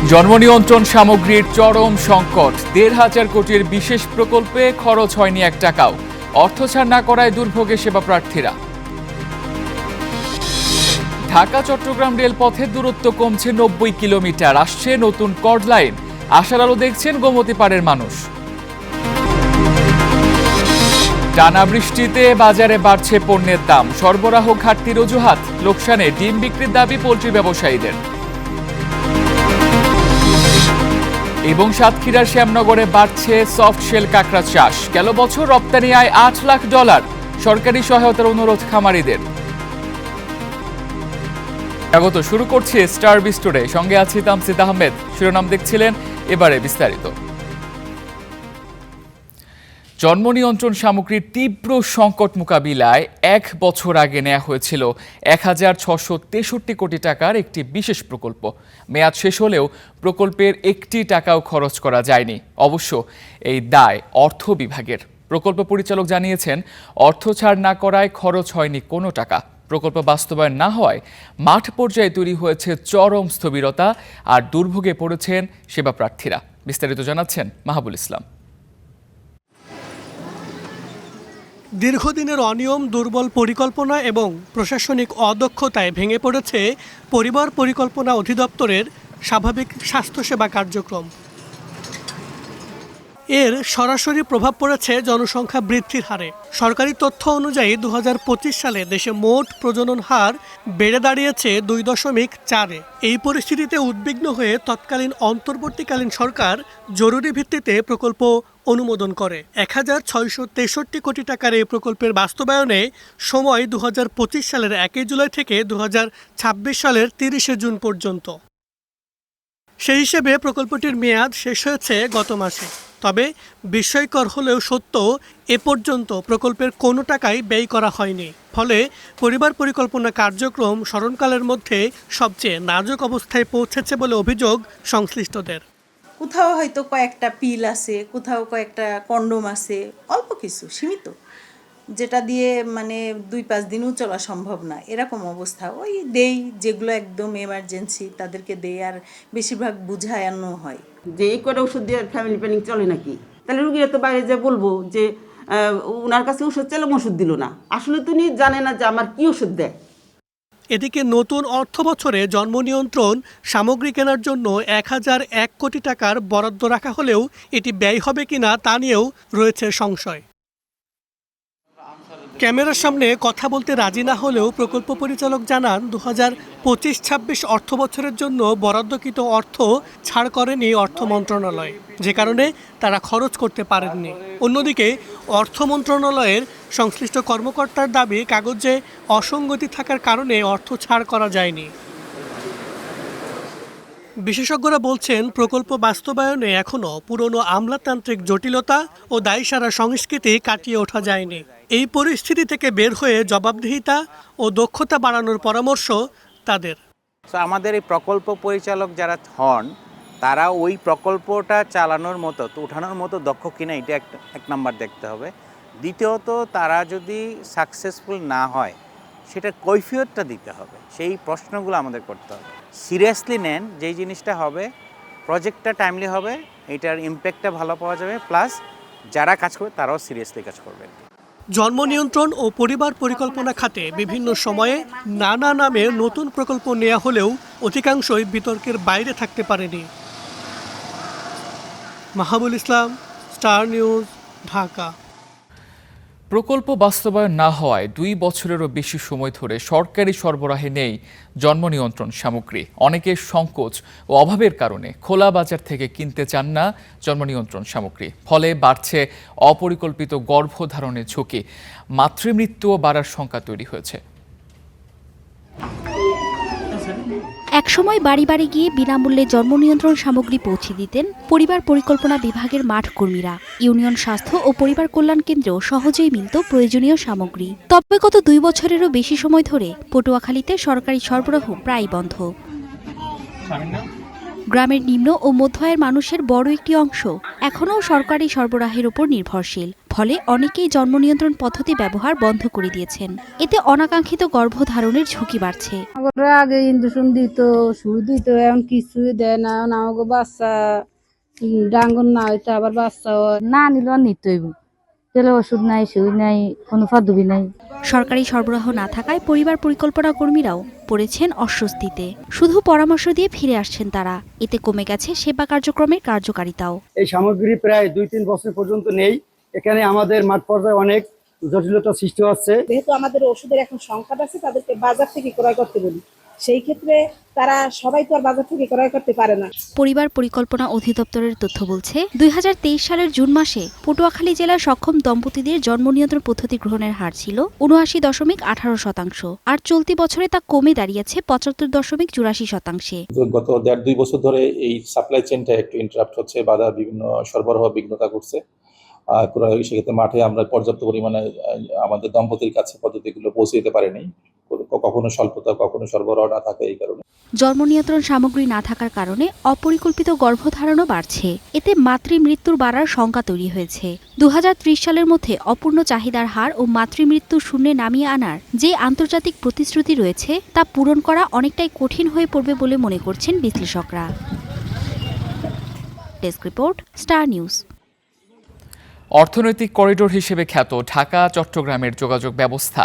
জন্ম নিয়ন্ত্রণ সামগ্রীর চরম সংকট। ১,৫০০ কোটির বিশেষ প্রকল্পে খরচ হয়নি ১ টাকাও। অর্থ ছাড় না করায় দুর্ভোগে সেবা প্রার্থীরা। ঢাকা চট্টগ্রাম রেলপথের দূরত্ব কমছে ৯০ কিলোমিটার। আসছে নতুন কর্ড লাইন। আশার আলো দেখছেন গোমতী পাড়ের মানুষ। টানা বৃষ্টিতে বাজারে বাড়ছে পণ্যের দাম। সরবরাহ ঘাটতির অজুহাত। লোকসানে ডিম বিক্রির দাবি পোল্ট্রি ব্যবসায়ীদের। এবং সাতক্ষীরার শ্যামনগরে বাড়ছে সফট শেল কাঁকড়া চাষ। গেল বছর রপ্তানি আয় $৮ লাখ। সরকারি সহায়তার অনুরোধ খামারিদের। স্বাগত, শুরু করছি স্টার বিস্টোরে। সঙ্গে আছি তামসিদ আহমেদ। শিরোনাম দেখছিলেন, এবারে বিস্তারিত। জন্ম নিয়ন্ত্রণ সামগ্রীর তীব্র সংকট মোকাবিলায় ১ বছর আগে নেওয়া হয়েছিল ১,৬৬৩ কোটি টাকার একটি বিশেষ প্রকল্প। মেয়াদ শেষ হলেও প্রকল্পের ১টি টাকাও খরচ করা যায়নি। অবশ্য এই দায় অর্থ বিভাগের। প্রকল্প পরিচালক জানিয়েছেন, অর্থ ছাড় না করায় খরচ হয়নি কোনো টাকা। প্রকল্প বাস্তবায়ন না হওয়ায় মাঠ পর্যায়ে তৈরি হয়েছে চরম স্থবিরতা আর দুর্ভোগে পড়েছেন সেবা প্রার্থীরা। বিস্তারিত জানাচ্ছেন মাহবুল ইসলাম। দীর্ঘদিনের অনিয়ম, দুর্বল পরিকল্পনা এবং প্রশাসনিক অদক্ষতায় ভেঙে পড়েছে পরিবার পরিকল্পনা অধিদপ্তরের স্বাভাবিক স্বাস্থ্যসেবা কার্যক্রম। এর সরাসরি প্রভাব পড়েছে জনসংখ্যা বৃদ্ধির হারে। সরকারি তথ্য অনুযায়ী ২০২৫ সালে দেশে মোট প্রজনন হার বেড়ে দাঁড়িয়েছে ২.৪-এ। এই পরিস্থিতিতে উদ্বিগ্ন হয়ে তৎকালীন অন্তর্বর্তীকালীন সরকার জরুরি ভিত্তিতে প্রকল্প অনুমোদন করে। ১,৬৬৩ কোটি টাকার এই প্রকল্পের বাস্তবায়নে সময় ২০২৫ সালের ১ জুলাই থেকে ২০২৬ সালের ৩০ জুন পর্যন্ত। সেই হিসেবে প্রকল্পটির মেয়াদ শেষ হয়েছে গত মাসে। তবে বিস্ময়কর হলেও সত্য, এ পর্যন্ত প্রকল্পের কোনো টাকাই ব্যয় করা হয়নি। ফলে পরিবার পরিকল্পনা কার্যক্রম স্মরণকালের মধ্যে সবচেয়ে নাজুক অবস্থায় পৌঁছেছে বলে অভিযোগ সংশ্লিষ্টদের। কোথাও হয়তো কয়েকটা পিল আছে, কোথাও কয়েকটা কন্ডোম আছে, অল্প কিছু সীমিত, যেটা দিয়ে মানে ২-৫ দিনও চলা সম্ভব না, এরকম অবস্থা। ওই দেই যেগুলো একদম এমার্জেন্সি তাদেরকে দেই, আর বেশিরভাগ বুঝানো হয় যে এই করে ওষুধ দিয়ে ফ্যামিলি প্ল্যানিং চলে নাকি। তাহলে রুগীরা তো বাইরে যে বলবো যে ওনার কাছে ওষুধ চাইলাম, ওষুধ দিল না। আসলে তো উনি জানে না যে আমার কি ওষুধ দেয়। এদিকে নতুন অর্থ বছরে জন্ম নিয়ন্ত্রণ সামগ্রী কেনার জন্য ১,০০১ কোটি টাকার বরাদ্দ রাখা হলেও এটি ব্যয় হবে কিনা তা নিয়েও রয়েছে সংশয়। ক্যামেরার সামনে কথা বলতে রাজি না হলেও প্রকল্প পরিচালক জানান, ২০২৫-২৬ অর্থ বছরের জন্য বরাদ্দকৃত অর্থ ছাড় করেনি অর্থ মন্ত্রণালয়, যে কারণে তারা খরচ করতে পারেননি। অন্যদিকে অর্থ মন্ত্রণালয়ের সংশ্লিষ্ট কর্মকর্তার দাবি, কাগজে অসঙ্গতি থাকার কারণে অর্থ ছাড় করা যায়নি। বিশেষজ্ঞরা বলছেন, প্রকল্প বাস্তবায়নে এখনও পুরনো আমলাতান্ত্রিক জটিলতা ও দায়সারা সংস্কৃতি কাটিয়ে ওঠা যায়নি। এই পরিস্থিতি থেকে বের হয়ে জবাবদিহিতা ও দক্ষতা বাড়ানোর পরামর্শ তাদের। আমাদের এই প্রকল্প পরিচালক যারা হন, তারা ওই প্রকল্পটা চালানোর মতো, ওঠানোর মতো দক্ষ কিনা, এটা এক নাম্বার দেখতে হবে। দ্বিতীয়ত, তারা যদি সাকসেসফুল না হয় সেটার কৈফিয়তটা দিতে হবে। সেই প্রশ্নগুলো আমাদের করতে হবে। সিরিয়াসলি নেন, যেই জিনিসটা হবে, প্রজেক্টটা টাইমলি হবে, এটার ইম্প্যাক্টটা ভালো পাওয়া যাবে, প্লাস যারা কাজ করবে তারাও সিরিয়াসলি কাজ করবে। জন্ম নিয়ন্ত্রণ ও পরিবার পরিকল্পনা খাতে বিভিন্ন সময়ে নানা নামে নতুন প্রকল্প নেওয়া হলেও অধিকাংশই বিতর্কের বাইরে থাকতে পারেনি। মাহবুল ইসলাম, স্টার নিউজ, ঢাকা। প্রকল্প বাস্তবায়ন না হওয়ায় ২ বছরেরও বেশি সময় ধরে সরকারি সরবরাহে নেই জন্ম নিয়ন্ত্রণ সামগ্রী। অনেকের সংকোচ ও অভাবের কারণে খোলা বাজার থেকে কিনতে চান না জন্ম নিয়ন্ত্রণ সামগ্রী। ফলে বাড়ছে অপরিকল্পিত গর্ভধারণের ঝুঁকি। মাতৃমৃত্যুও বাড়ার শঙ্কা তৈরি হয়েছে। একসময় বাড়ি বাড়ি গিয়ে বিনামূল্যে জন্ম নিয়ন্ত্রণ সামগ্রী পৌঁছে দিতেন পরিবার পরিকল্পনা বিভাগের মাঠ কর্মীরা। ইউনিয়ন স্বাস্থ্য ও পরিবার কল্যাণ কেন্দ্রেও সহজেই মিলত প্রয়োজনীয় সামগ্রী। তবে গত ২ বছরেরও বেশি সময় ধরে পটুয়াখালীতে সরকারি সরবরাহ প্রায় বন্ধ। গ্রামের নিম্ন ও মধ্য আয়ের মানুষের বড় একটি অংশ এখনও সরকারি সরবরাহের উপর নির্ভরশীল। ফলে অনেকেই জন্ম নিয়ন্ত্রণ পদ্ধতি ব্যবহার বন্ধ করে দিয়েছেন। এতে অনাকাঙ্ক্ষিত গর্ভধারণের ঝুঁকি বাড়ছে। আগে ইঞ্জেকশন দিত, সুই দিত, এখন কিছুই দেয় না। আমাকে বাচ্চা ডাঙ্গন না হইতে আবার বাচ্চা না নিল নিতে হইব। তেলে ওষুধ নাই, সুই নাই, কোনো পদ্ধতি নাই। সরকারি সরবরাহ না থাকায় পরিবার পরিকল্পনা কর্মীরাও পড়েছেন অস্বস্তিতে। শুধু পরামর্শ দিয়ে ফিরে আসছেন তারা। এতে কমে গেছে সেবা কার্যক্রমের কার্যকারিতাও। এই সামগ্রী প্রায় 2-3 বছর পর্যন্ত নেই। এখানে আমাদের মাঠ পর্যায়ে অনেক জটিলতা সৃষ্টি হচ্ছে। যেহেতু আমাদের ওষুধের এখন সংকট আছে, তাদেরকে বাজার থেকে ক্রয় করতে বলি। সেই ক্ষেত্রে তারা সবাই তো আর বাজার থেকে ক্রয় করতে পারে না। পরিবার পরিকল্পনা অধিদপ্তরের তথ্য বলছে 2023 সালের জুন মাসে পটুয়াখালী জেলার সক্ষম দম্পতিদের জন্ম নিয়ন্ত্রণ পদ্ধতি গ্রহণের হার ছিল 79.18%, আর চলতি বছরে তা কমে দাঁড়িয়েছে 75.84%। গত 1.5-2 বছর ধরে এই সাপ্লাই চেনটা একটু ইন্টারাপ্ট হচ্ছে, বাধা বিভিন্ন সরবরাহ বিঘ্নতা করছে। সেক্ষেত্রে মাঠে আমরা পর্যাপ্ত পরিমাণে আমাদের দম্পতির কাছে পদ্ধতিগুলো পৌঁছে দিতে পারিনি। কখনো স্বল্পতা, কখনো সরবরাহ না থাকে এই কারণে। জন্ম নিয়ন্ত্রণ সামগ্রী না থাকার কারণে অপরিকল্পিত গর্ভধারণও বাড়ছে। এতে মাতৃমৃত্যুর বাড়ার শঙ্কা তৈরি হয়েছে। 2030 সালের মধ্যে অপূর্ণ চাহিদার হার ও মাতৃমৃত্যু শূন্যে নামিয়ে আনার যে আন্তর্জাতিক প্রতিশ্রুতি রয়েছে তা পূরণ করা অনেকটাই কঠিন হয়ে পড়বে বলে মনে করছেন বিশ্লেষকরা। Desk report, star news. অর্থনৈতিক করিডোর হিসেবে খ্যাত ঢাকা চট্টগ্রামের যোগাযোগ ব্যবস্থা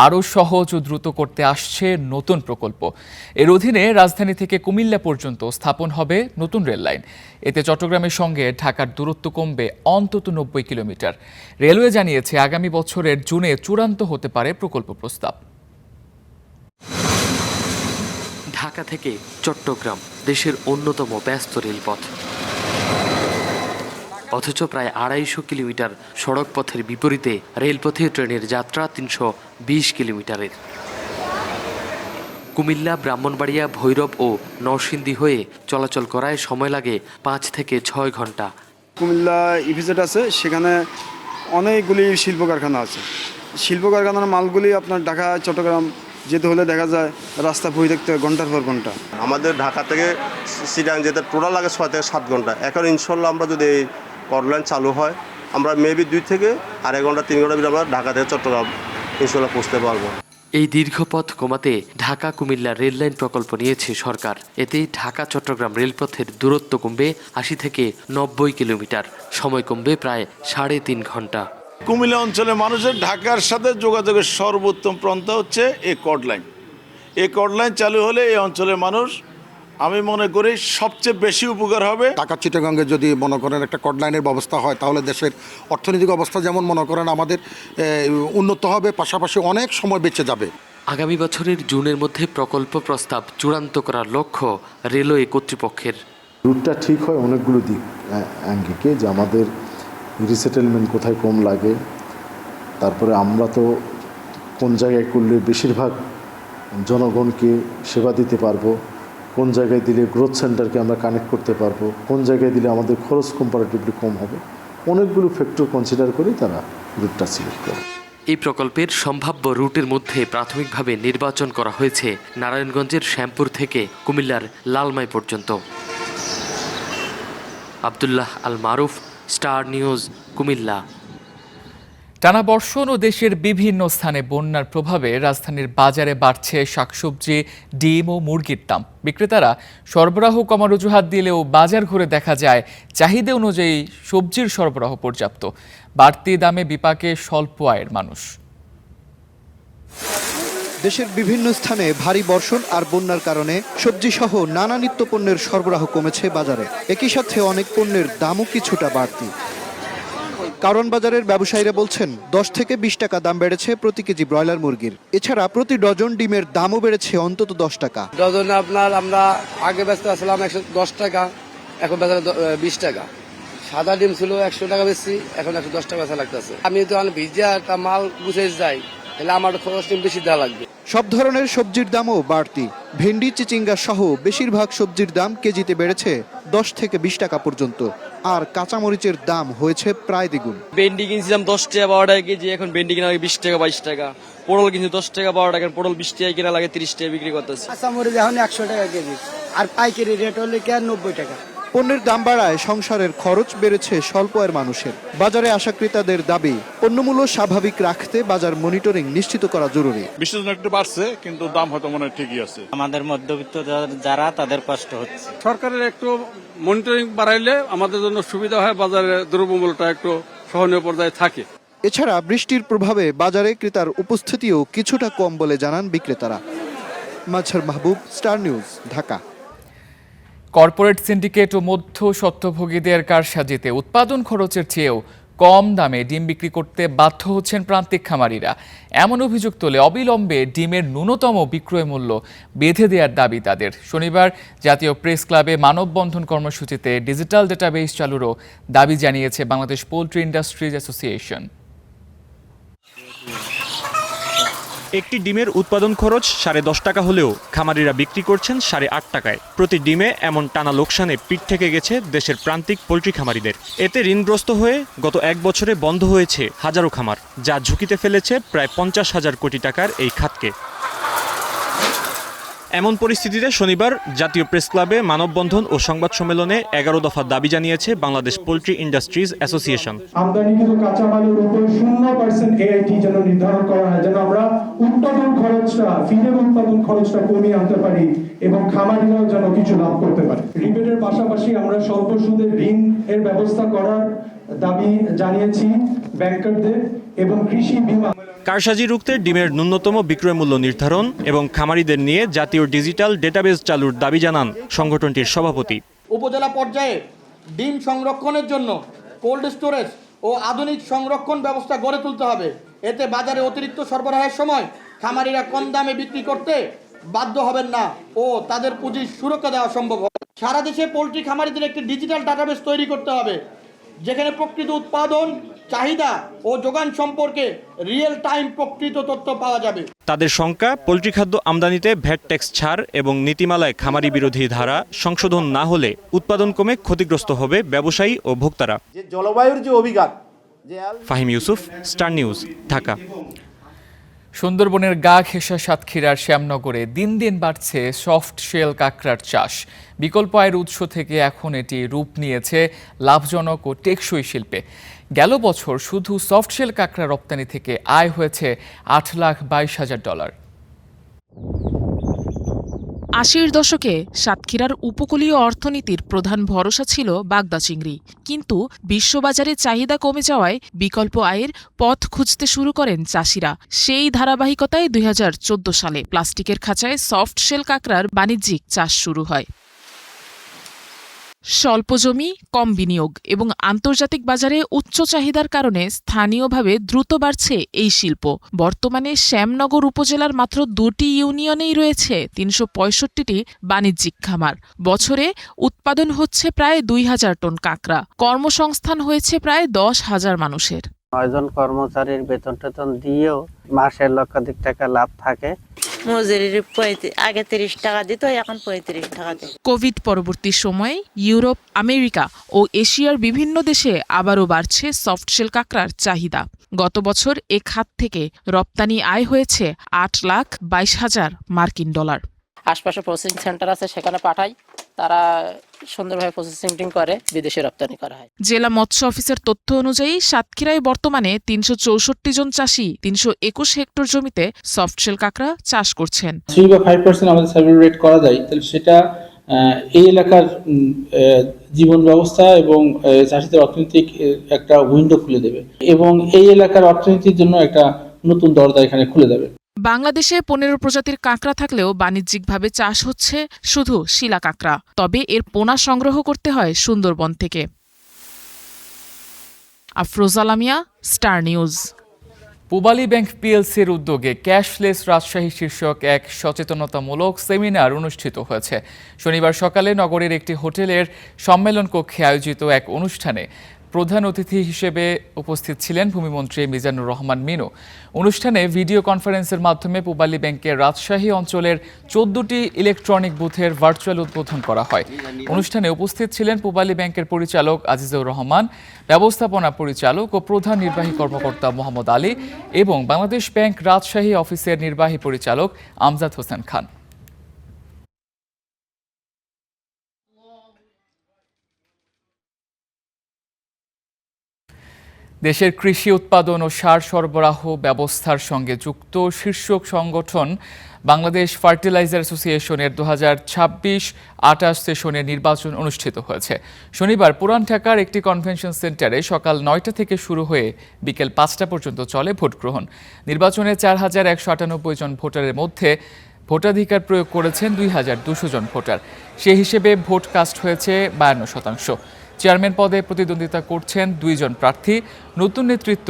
আরও সহজ ও দ্রুত করতে আসছে নতুন প্রকল্প। এর অধীনে রাজধানী থেকে কুমিল্লা পর্যন্ত স্থাপন হবে নতুন রেল লাইন। এতে চট্টগ্রামের সঙ্গে ঢাকার দূরত্ব কমবে অন্তত 90 কিলোমিটার। রেলওয়ে জানিয়েছে আগামী বছরের জুনে চূড়ান্ত হতে পারে প্রকল্প প্রস্তাব। ঢাকা থেকে চট্টগ্রাম দেশের অন্যতম ব্যস্ত রেলপথ, অথচ প্রায় 250 কিলোমিটার সড়ক পথের বিপরীতে রেলপথে ট্রেনের যাত্রা 320 কিলোমিটারের। কুমিল্লা, ব্রাহ্মণবাড়িয়া, ভৈরব ও নরসিংদী হয়ে চলাচল করায় সময় লাগে 5 থেকে 6 ঘন্টা। কুমিল্লা ইপিজেড আছে, সেখানে অনেকগুলি শিল্প কারখানা আছে। শিল্প কারখানার মালগুলি আপনার ঢাকা চট্টগ্রাম যেতে হলে দেখা যায় রাস্তা বই দেখতে ঘন্টার পর ঘন্টা। আমাদের ঢাকা থেকে চিটাগাং যেতে টোটাল লাগে 6 থেকে 7 ঘন্টা। এখন ইনশাল্লাহ আমরা যদি এই করলাইন চালু হয়, আমরা মেবি 2 থেকে 2.5 ঘন্টা 3 ঘন্টা আমরা ঢাকা থেকে চট্টগ্রাম ইনশাল্লাহ পৌঁছতে পারবো। এই দীর্ঘ পথ কমাতে ঢাকা কুমিল্লা রেল লাইন প্রকল্প নিয়েছে সরকার। এতে ঢাকা চট্টগ্রাম রেলপথের দূরত্ব কমবে 80 থেকে 90 কিলোমিটার, সময় কমবে প্রায় 3.5 ঘন্টা। কুমিল্লা অঞ্চলের মানুষের ঢাকার সাথে যোগাযোগের সর্বোত্তম পন্থা হচ্ছে এই কর্ড লাইন। এই কর্ড লাইন চালু হলে এই অঞ্চলের মানুষ, আমি মনে করি, সবচেয়ে বেশি উপকার হবে। ঢাকা চিটাগাঙ্গে যদি মনে করেন একটা কর্ড লাইনের ব্যবস্থা হয়, তাহলে দেশের অর্থনৈতিক অবস্থা যেমন মনে করেন আমাদের উন্নত হবে, পাশাপাশি অনেক সময় বেঁচে যাবে। আগামী বছরের জুনের মধ্যে প্রকল্প প্রস্তাব চূড়ান্ত করার লক্ষ্য রেলওয়ে কর্তৃপক্ষের। রুটটা ঠিক হয় অনেকগুলো দিক আঙ্গিকে, যে আমাদের রিসেটেলমেন্ট কোথায় কম লাগে, তারপরে আমরা তো কোন জায়গায় করলে বেশিরভাগ জনগণকে সেবা দিতে পারবো, কোন জায়গায় দিলে গ্রোথ সেন্টারকে আমরা কানেক্ট করতে পারবো, কোন জায়গায় দিলে আমাদের খরচ কম্পারেটিভলি কম হবে, অনেকগুলো ফ্যাক্টর কনসিডার করে তারা রুটটা সিলেক্ট করে। এই প্রকল্পের সম্ভাব্য রুটের মধ্যে প্রাথমিকভাবে নির্বাচন করা হয়েছে নারায়ণগঞ্জের শ্যামপুর থেকে কুমিল্লার লালমাই পর্যন্ত। আব্দুল্লাহ আল মারুফ, স্টার নিউজ, কুমিল্লা। টানা বর্ষণ ও দেশের বিভিন্ন স্থানে বন্যার প্রভাবে রাজধানীর বাজারে বাড়ছে শাকসবজি, ডিম ও মুরগির দাম। বিক্রেতারা সরবরাহ কমার অজুহাত দিলেও বাজার ঘুরে দেখা যায় চাহিদা অনুযায়ী সবজির সরবরাহ পর্যাপ্ত। বাড়তি দামে বিপাকে স্বল্প আয়ের মানুষ। দেশের বিভিন্ন স্থানে ভারী বর্ষণ আর বন্যার কারণে সবজি সহ নানা নিত্যপণ্যের সরবরাহ কমেছে বাজারে। একই সাথে অনেক পণ্যের দামও কিছুটা বাড়তি। কারণ বাজারের ব্যবসায়ীরা বলছেন 10 থেকে 20 টাকা দাম বেড়েছে প্রতি কেজি ব্রয়লার মুরগির। এছাড়া প্রতি ডজন ডিমের দামও বেড়েছে অন্তত 10 টাকা। ডজনে আপনার আমরা আগে ব্যস্ত আসলাম 110 টাকা, এখন বাজারে 20 টাকা। সাদা ডিম ছিল 100 টাকা বেশি, এখন 110 টাকা বেচা লাগতেছে। আমি তো ভিজা একটা মাল গুছে যাই, তাহলে আমার খরচ বেশি দেওয়া লাগবে। সব ধরনের সবজির দামও বাড়তি। ভেন্ডি, চিচিঙ্গা সহ বেশিরভাগ সবজির দাম কেজিতে বেড়েছে 10 থেকে 20 টাকা পর্যন্ত। আর কাঁচামরিচের দাম হয়েছে প্রায় দ্বিগুণ। ভেন্ডি কিনছিলাম 10 টাকা 12 টাকা কেজি, এখন ভেন্ডি কিনা লাগে 20 টাকা 22 টাকা। পটল কিনছি 10 টাকা 12 টাকা, পটল 20 টাকা কিনা লাগে 30 টাকা বিক্রি করতেছে। কাঁচামরিচ এখন 100 টাকা কেজি, আর পাইকারি রেট হলে কি 90 টাকা। পণ্যের দাম বাড়ায় সংসারের খরচ বেড়েছে স্বল্প আয়ের মানুষের। বাজারে আসা ক্রেতাদের দাবি পণ্যমূল্য স্বাভাবিক রাখতে বাজার মনিটরিং নিশ্চিত করা জরুরি। বিশ্বজন একটু বাড়ছে, কিন্তু দাম হয়তো মনে হয় ঠিকই আছে। আমাদের মধ্যবিত্ত যারা তাদের কষ্ট হচ্ছে। সরকারের একটু মনিটরিং বাড়াইলে আমাদের জন্য সুবিধা হয়, বাজারে দ্রব্যমূল্যটা একটু সহনীয় পর্যায়ে থাকে। এছাড়া বৃষ্টির প্রভাবে বাজারে ক্রেতার উপস্থিতিও কিছুটা কম বলে জানান বিক্রেতারা। Mazhar Mahbub, star news, Dhaka. Corporate syndicate ও মধ্য স্বত্বভোগীদের কারসাজিতে উৎপাদন খরচের চেয়েও কম দামে ডিম বিক্রি করতে বাধ্য হচ্ছেন প্রান্তিক খামারিরা। এমন অভিযোগ তোলে অবিলম্বে ডিমের ন্যূনতম বিক্রয় মূল্য বেঁধে দেওয়ার দাবি তাদের। শনিবার জাতীয় প্রেস ক্লাবে মানববন্ধন কর্মসূচিতে ডিজিটাল ডেটাবেস চালুরও দাবি জানিয়েছে বাংলাদেশ পোল্ট্রি ইন্ডাস্ট্রিজ অ্যাসোসিয়েশন। একটি ডিমের উৎপাদন খরচ 10.5 টাকা হলেও খামারিরা বিক্রি করছেন 8.5 টাকায়। প্রতি ডিমে এমন টানা লোকসানে পিঠ থেকে গেছে দেশের প্রান্তিক পোল্ট্রি খামারিদের। এতে ঋণগ্রস্ত হয়ে গত 1 বছরে বন্ধ হয়েছে হাজারো খামার, যা ঝুঁকিতে ফেলেছে প্রায় 50,000 কোটি টাকার এই খাতকে। এমন পরিস্থিতিতে শনিবার জাতীয় প্রেস ক্লাবে মানববন্ধন ও সংবাদ সম্মেলনে 11 দফা দাবি জানিয়েছে বাংলাদেশ পোল্ট্রি ইন্ডাস্ট্রিজ অ্যাসোসিয়েশন। আমদানিকৃত কাঁচামালের উপর 0% এআইটি যেন নির্ধারণ করা হয়, যেন আমরা উৎপাদন খরচটা, ফিডের উৎপাদন খরচটা কমিয়ে আনতে পারি এবং খামারিরাও যেন কিছু লাভ করতে পারে। রিবেটের পাশাপাশি আমরা স্বল্প সুদের ঋণ এর ব্যবস্থা করার দাবি জানিয়েছি ব্যাংকারদের এবং কৃষি বীমা। কারসাজি রুখতে ডিমের ন্যূনতম বিক্রয় মূল্য নির্ধারণ এবং খামারিদের নিয়ে জাতীয় ডিজিটাল ডেটাবেস চালুর দাবি জানান সংগঠনটির সভাপতি। উপজেলা পর্যায়ে ডিম সংরক্ষণের জন্য কোল্ড স্টোরেজ ও আধুনিক সংরক্ষণ ব্যবস্থা গড়ে তুলতে হবে। এতে বাজারে অতিরিক্ত সরবরাহের সময় খামারিরা কম দামে বিক্রি করতে বাধ্য হবেন না ও তাদের পুঁজির সুরক্ষা দেওয়া সম্ভব হবে। সারা দেশে পোল্ট্রি খামারিদের একটি ডিজিটাল ডাটাবেস তৈরি করতে হবে, যেখানে প্রকৃত উৎপাদন, চাহিদা ও যোগান সম্পর্কে রিয়েল টাইম প্রকৃত তথ্য পাওয়া যাবে। তাদের শঙ্কা, পোল্ট্রি খাদ্য আমদানিতে ভ্যাট ট্যাক্স ছাড় এবং নীতিমালায় খামারি বিরোধী ধারা সংশোধন না হলে উৎপাদন কমে ক্ষতিগ্রস্ত হবে ব্যবসায়ী ও ভোক্তারা। জলবায়ুর যে অভিঘাত। Fahim Yusuf, star news, Dhaka. সুন্দরবনের গা ঘেঁষা সাতক্ষীরার শ্যামনগরে দিন দিন বাড়ছে সফট শেল কাঁকড়ার চাষ। বিকল্প আয়ের উৎস থেকে এখন এটি রূপ নিয়েছে লাভজনক ও টেকসই শিল্পে। গেল বছর শুধু সফট শেল কাঁকড়া রপ্তানি থেকে আয় হয়েছে $8,22,000। 80-এর দশকে সাতক্ষীরার উপকূলীয় অর্থনীতির প্রধান ভরসা ছিল বাগদা চিংড়ি, কিন্তু বিশ্ববাজারে চাহিদা কমে যাওয়ায় বিকল্প আয়ের পথ খুঁজতে শুরু করেন চাষিরা। সেই ধারাবাহিকতায় 2014 সালে প্লাস্টিকের খাঁচায় সফট শেল কাঁকড়ার বাণিজ্যিক চাষ শুরু হয়। স্বল্প জমি, কম বিনিয়োগ এবং আন্তর্জাতিক বাজারে উচ্চ চাহিদার কারণে স্থানীয়ভাবে দ্রুত বাড়ছে এই শিল্প। বর্তমানে শ্যামনগর উপজেলার মাত্র 2টি ইউনিয়নেই রয়েছে 365টি বাণিজ্যিক খামার। বছরে উৎপাদন হচ্ছে প্রায় 2,000 টন কাঁকড়া। কর্মসংস্থান হয়েছে প্রায় 10,000 মানুষের। 9 জন কর্মচারীর বেতন টেতন দিয়েও মাসে লক্ষাধিক টাকা লাভ থাকে। মজুরির আগে 30 টাকা দিত, এখন 35 টাকা দেয়। কোভিড পরবর্তী সময়ে ইউরোপ, আমেরিকা ও এশিয়ার বিভিন্ন দেশে আবারও বাড়ছে সফটশেল কাঁকড়ার চাহিদা। গত বছর এ খাত থেকে রপ্তানি আয় হয়েছে $8,22,000 মার্কিন ডলার। আশপাশে প্রসেসিং সেন্টার আছে, সেখানে পাঠাই, তারা সুন্দরভাবে প্রসেসিং করে বিদেশে রপ্তানি করা হয়। জেলা মৎস্য অফিসের তথ্য অনুযায়ী সাতক্ষীরায় বর্তমানে 364 জন চাষি 321 হেক্টর জমিতে সফটশেল কাঁকড়া চাষ করছেন। 3 বা 5% আমাদের সার্ভাইভাল রেট করা যায়, তাহলে সেটা এই এলাকার জীবন ব্যবস্থা এবং চাষিদের অর্থনৈতিক একটা উইন্ডো খুলে দেবে এবং এই এলাকার অর্থনীতির জন্য একটা নতুন দরজা এখানে খুলে দেবে। বাংলাদেশে 15 প্রজাতির কাঁকড়া থাকলেও বাণিজ্যিকভাবে চাষ হচ্ছে শুধু শিলা কাঁকড়া। তবে এর পোনা সংগ্রহ করতে হয় সুন্দরবন থেকে। Afroza Lamia, star news. Pubali bank পিএলসির উদ্যোগে ক্যাশলেস রাজশাহী শীর্ষক এক সচেতনতামূলক সেমিনার অনুষ্ঠিত হয়েছে। শনিবার সকালে নগরের একটি হোটেলের সম্মেলন কক্ষে আয়োজিত এক অনুষ্ঠানে প্রধান অতিথি হিসেবে উপস্থিত ছিলেন ভূমিমন্ত্রী মিজানুর রহমান মিনু। অনুষ্ঠানে ভিডিও কনফারেন্সের মাধ্যমে পূবালী ব্যাংকের রাজশাহী অঞ্চলের 14টি ইলেকট্রনিক বুথের ভার্চুয়াল উদ্বোধন করা হয়। অনুষ্ঠানে উপস্থিত ছিলেন পূবালী ব্যাংকের পরিচালক আজিজুর রহমান, ব্যবস্থাপনা পরিচালক ও প্রধান নির্বাহী কর্মকর্তা মোহাম্মদ আলী এবং বাংলাদেশ ব্যাংক রাজশাহী অফিসের নির্বাহী পরিচালক আমজাদ হোসেন খান। দেশের কৃষি উৎপাদন ও সার সরবরাহ ব্যবস্থার সঙ্গে যুক্ত শীর্ষ সংগঠন বাংলাদেশ ফার্টিলাইজার অ্যাসোসিয়েশনের 2026-28 সেশনের নির্বাচন অনুষ্ঠিত হয়েছে। শনিবার পুরান ঢাকার একটি কনভেনশন সেন্টারে সকাল 9টা থেকে শুরু হয়ে বিকেল 5টা পর্যন্ত চলে ভোট গ্রহণ। নির্বাচনে 4198 জন ভোটারের মধ্যে ভোটাধিকার প্রয়োগ করেছেন 2200 জন ভোটার। সে হিসেবে ভোট কাস্ট হয়েছে 52%। চেয়ারম্যান পদে প্রতিদ্বন্দ্বিতা করছেন 2 জন প্রার্থী। নতুন নেতৃত্ব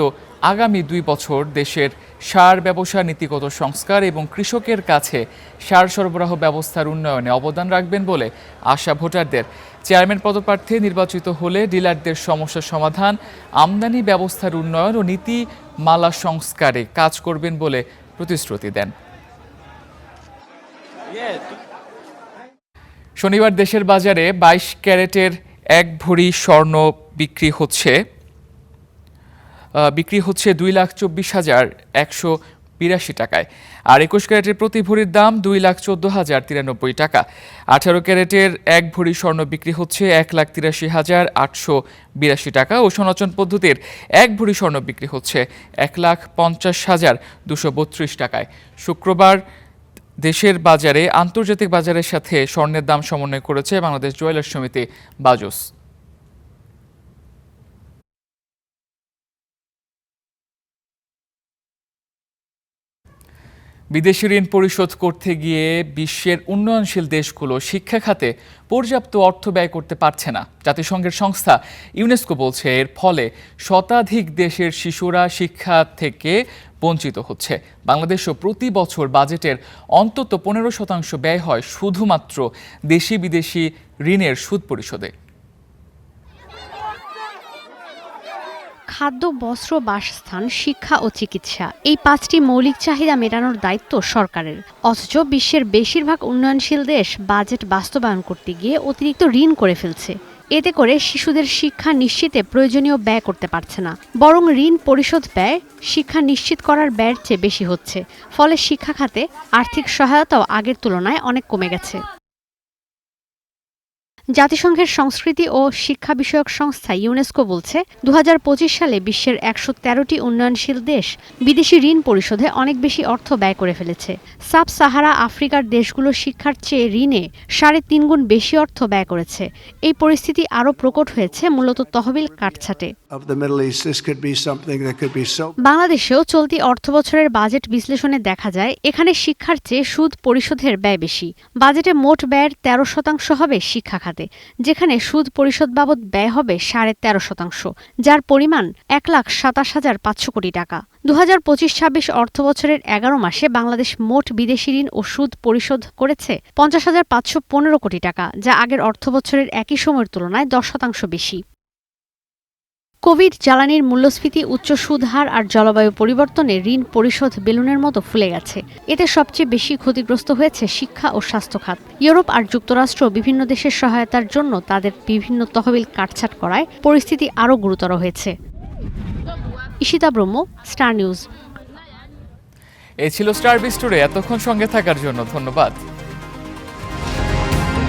আগামী 2 বছর দেশের সার ব্যবসা নীতিগত সংস্কার এবং কৃষকের কাছে সার সরবরাহ ব্যবস্থার উন্নয়নে অবদান রাখবেন বলে আশা ভোটারদের। চেয়ারম্যান পদপ্রার্থী নির্বাচিত হলে ডিলারদের সমস্যা সমাধান, আমদানি ব্যবস্থার উন্নয়ন ও নীতিমালা সংস্কারে কাজ করবেন বলে প্রতিশ্রুতি দেন। শনিবার দেশের বাজারে 22 ক্যারেটের 1 ভরি স্বর্ণ বিক্রি হচ্ছে 2,24,182 টাকায়, আর 21 ক্যারেটের প্রতি ভরির দাম 2,14,093 টাকা। 18 ক্যারেটের 1 ভরি স্বর্ণ বিক্রি হচ্ছে 1,83,882 টাকা ও সনাতন পদ্ধতির 1 ভরি স্বর্ণ বিক্রি হচ্ছে 1,50,232 টাকায়। শুক্রবার দেশের বাজারে আন্তর্জাতিক বাজারের সাথে স্বর্ণের দাম সমন্বয় করেছে বাংলাদেশ জুয়েলার্স সমিতি বাজুস। বিদেশি ঋণ পরিশোধ করতে গিয়ে বিশ্বের উন্নয়নশীল দেশগুলো শিক্ষা খাতে পর্যাপ্ত অর্থ ব্যয় করতে পারছে না। জাতিসংঘের সংস্থা ইউনেস্কো বলছে এর ফলে শতাধিক দেশের শিশুরা শিক্ষা থেকে বঞ্চিত হচ্ছে। বাংলাদেশও প্রতি বছর বাজেটের অন্তত 15% ব্যয় হয় শুধুমাত্র দেশি বিদেশি ঋণের সুদ পরিশোধে। খাদ্য, বস্ত্র, বাসস্থান, শিক্ষা ও চিকিৎসা, এই 5টি মৌলিক চাহিদা মেটানোর দায়িত্ব সরকারের। অথচ বিশ্বের বেশিরভাগ উন্নয়নশীল দেশ বাজেট বাস্তবায়ন করতে গিয়ে অতিরিক্ত ঋণ করে ফেলছে। এতে করে শিশুদের শিক্ষা নিশ্চিতে প্রয়োজনীয় ব্যয় করতে পারছে না, বরং ঋণ পরিশোধ ব্যয় শিক্ষা নিশ্চিত করার ব্যয়ের চেয়ে বেশি হচ্ছে। ফলে শিক্ষা খাতে আর্থিক সহায়তাও আগের তুলনায় অনেক কমে গেছে। জাতিসংঘের সংস্কৃতি ও শিক্ষা বিষয়ক সংস্থা ইউনেস্কো বলছে 2025 সালে বিশ্বের 113টি উন্নয়নশীল দেশ বিদেশি ঋণ পরিশোধে অনেক বেশি অর্থ ব্যয় করে ফেলেছে। সাব সাহারা আফ্রিকার দেশগুলো শিক্ষার চেয়ে ঋণে 3.5 গুণ বেশি অর্থ ব্যয় করেছে। এই পরিস্থিতি আরও প্রকট হয়েছে মূলত তহবিল কাটছাঁটে। বাংলাদেশেও চলতি অর্থবছরের বাজেট বিশ্লেষণে দেখা যায় এখানে শিক্ষার চেয়ে সুদ পরিশোধের ব্যয় বেশি। বাজেটে মোট ব্যয়ের 13% হবে শিক্ষা খাতে, যেখানে সুদ পরিশোধ বাবদ ব্যয় হবে 13.5%, যার পরিমাণ 1,27,500 কোটি টাকা। 2025-26 অর্থবছরের 11 মাসে বাংলাদেশ মোট বিদেশি ঋণ ও সুদ পরিশোধ করেছে 50,515 কোটি টাকা, যা আগের অর্থবছরের একই সময়ের তুলনায় 10% বেশি। কোভিড, জ্বালানির মূল্যস্ফীতি, উচ্চ সুদ হার আর জলবায়ু পরিবর্তনে ঋণ পরিশোধ বেলুনের মতো ফুলে গেছে। এতে সবচেয়ে বেশি ক্ষতিগ্রস্ত হয়েছে শিক্ষা ও স্বাস্থ্য খাত। ইউরোপ আর যুক্তরাষ্ট্র বিভিন্ন দেশের সহায়তার জন্য তাদের বিভিন্ন তহবিল কাটছাঁট করায় পরিস্থিতি আরও গুরুতর হয়েছে। ঈশিতা ব্রহ্ম, স্টার নিউজ। এই ছিল স্টার বিস্টুরে। এতক্ষণ সঙ্গে থাকার জন্য ধন্যবাদ।